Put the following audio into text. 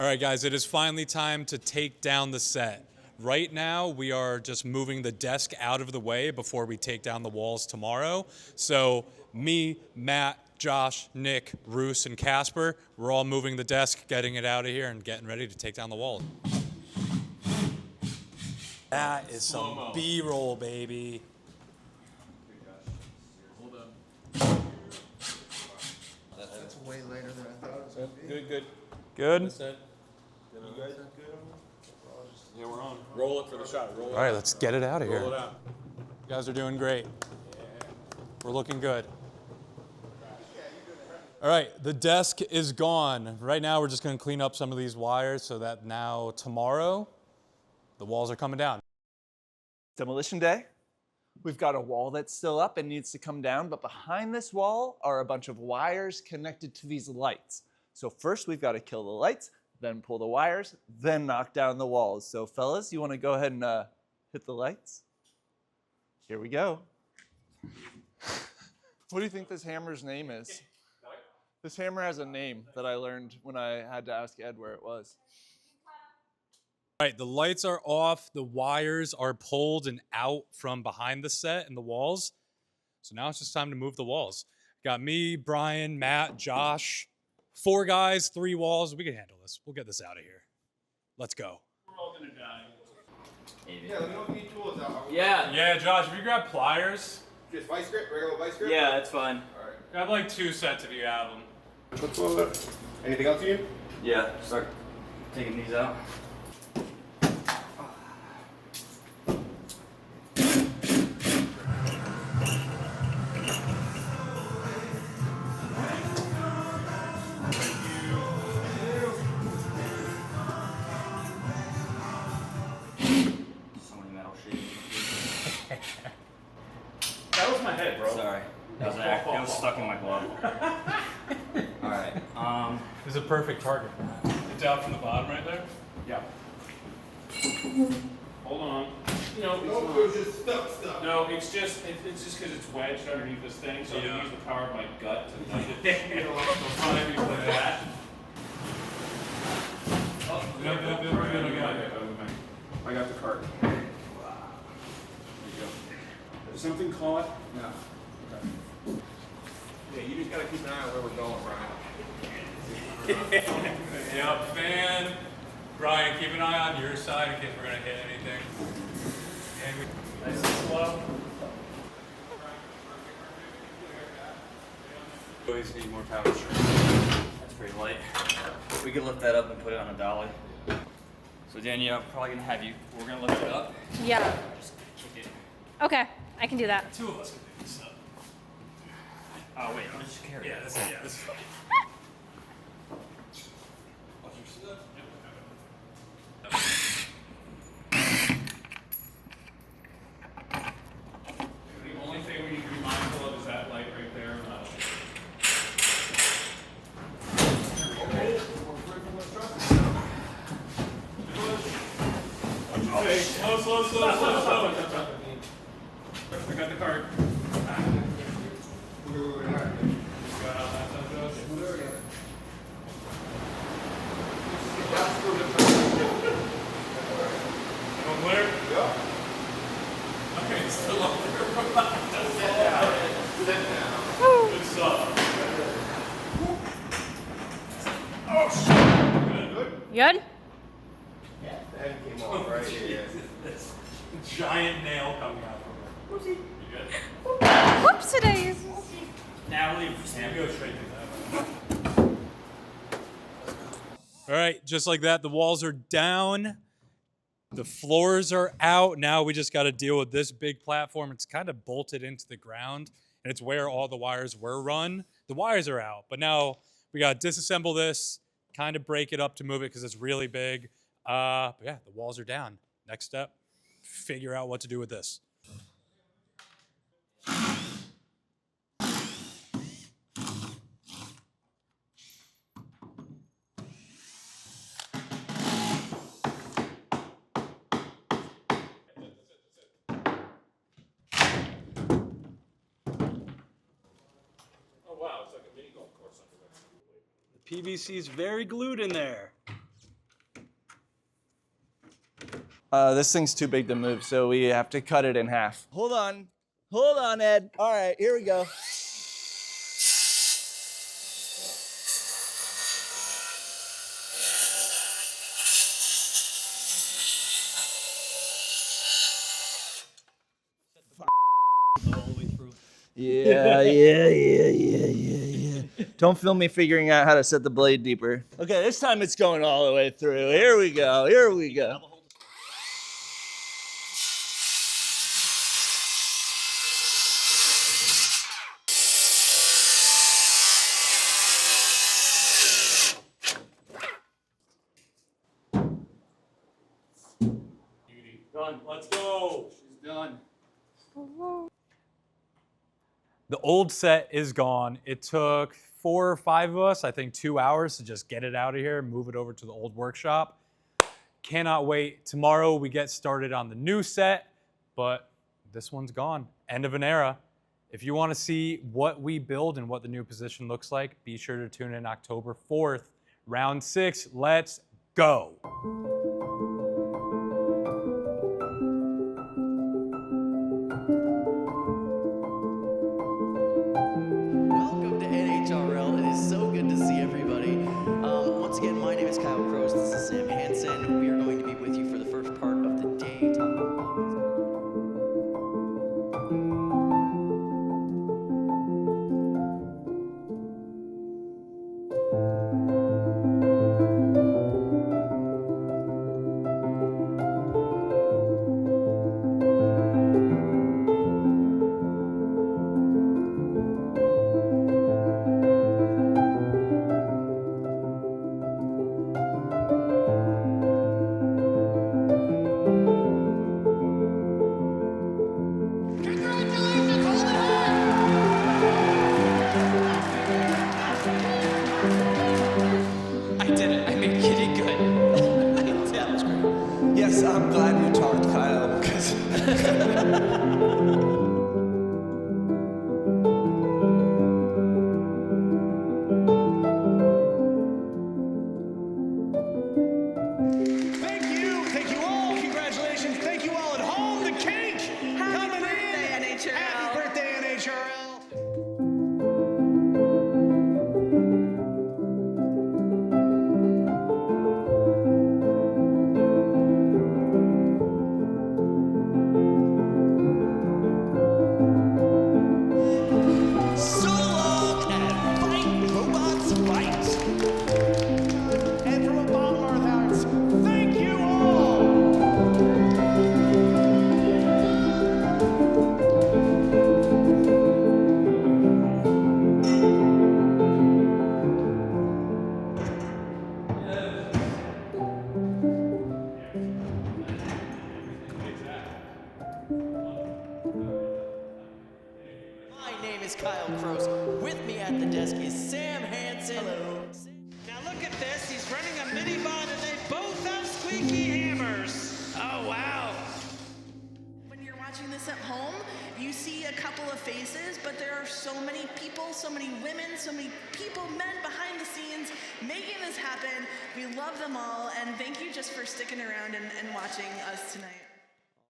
All right, guys, it is finally time to take down the set. Right now, we are just moving the desk out of the way before we take down the walls tomorrow. So me, Matt, Josh, Nick, Roos, and Casper, we're all moving the desk, getting it out of here, and getting ready to take down the wall. That is some B-roll, baby. Hold up. That's way later than I thought it was going to be. Good. Good? You guys good? Yeah, we're on. Roll it for the shot. Roll it. All right, let's get it out of here. Roll it out. You guys are doing great. We're looking good. All right, the desk is gone. Right now, we're just going to clean up some of these wires so that now tomorrow, the walls are coming down. Demolition day. We've got a wall that's still up and needs to come down, but behind this wall are a bunch of wires connected to these lights. So first we've got to kill the lights, then pull the wires, then knock down the walls. So fellas, you want to go ahead and hit the lights? Here we go. What do you think this hammer's name is? This hammer has a name that I learned when I had to ask Ed where it was. All right, the lights are off. The wires are pulled and out from behind the set and the walls. So now it's just time to move the walls. Got me, Brian, Matt, Josh, 4 guys, 3 walls. We can handle this. We'll get this out of here. Let's go. We're all gonna die. Yeah, let me know if you need tools out. Yeah, Josh, if you grab pliers. Just vice grip, regular vice grip? Yeah, that's fine. Alright. Grab like 2 sets if you have them. What's all that? Anything else you need? Yeah, start taking these out. So many metal sheets. That was my head, bro. Sorry. It was stuck in my glove. Alright, This is a perfect target. It's out from the bottom right there. Yeah. Hold on. No, No, it was just stuck. No, it's just because it's wedged underneath this thing, so Yeah. I use the power of my gut to like it. You know, find me like that. Oh, I got the cart. There you go. Is something caught? No. Yeah, you just gotta keep an eye on where we're going, Brian. Yep, fan. Brian, keep an eye on your side in case we're gonna hit anything. And nice and slow. Always need more power. that's pretty light. We could lift that up and put it on a dolly. So Danielle, probably gonna have you, we're gonna lift it up. Yeah. Just kick it. Okay, I can do that. 2 of us can do this up. Oh wait, I'm just carrying it. This is fine. The only thing we need to be mindful of is that light right there. Okay, slow. I got the card. Where? Yeah. Okay, it's still up there. Good stuff. Good? The head came off right here. Giant nail coming out from it. You good? Whoopsie-daisy. Now leave. Sam, go straight to that. All right, just like that, the walls are down. The floors are out. Now we just got to deal with this big platform. It's kind of bolted into the ground, and it's where all the wires were run. The wires are out, but now we got to disassemble this, kind of break it up to move it because it's really big. But yeah, the walls are down. Next step, figure out what to do with this. Oh wow, it's like a mini golf course under there. PVC is very glued in there. This thing's too big to move, so we have to cut it in half. Hold on, Ed. All right, here we go. Yeah. Don't film me figuring out how to set the blade deeper. Okay, this time it's going all the way through. Here we go. Done. Let's go. She's done. The old set is gone. It took 4 or 5 of us, I think 2 hours to just get it out of here and move it over to the old workshop. Cannot wait. Tomorrow we get started on the new set, but this one's gone. End of an era. If you want to see what we build and what the new position looks like, be sure to tune in October 4th. Round 6, let's go. Welcome to NHRL. It is so good to see everybody. Once again, my name is Kyle Crows. This is Sam Hansen. We are going to be with you for the first part of the day talking about Yes, I'm glad you talked, Kyle. 'Cause Thank you all. Congratulations. Thank you all at home. The cake coming in. NHRL. Happy birthday, NHRL. So long and fight, robots, fight. And from the bottom of our hearts, thank you all. My name is Kyle Crows. With me at the desk is Sam Hansen. Hello. Now look at this. He's running a minibot and they both have squeaky hammers. Oh, wow. When you're watching this at home, you see a couple of faces, but there are so many people, so many women, so many people, men behind the scenes making this happen. We love them all, and thank you just for sticking around and watching us tonight.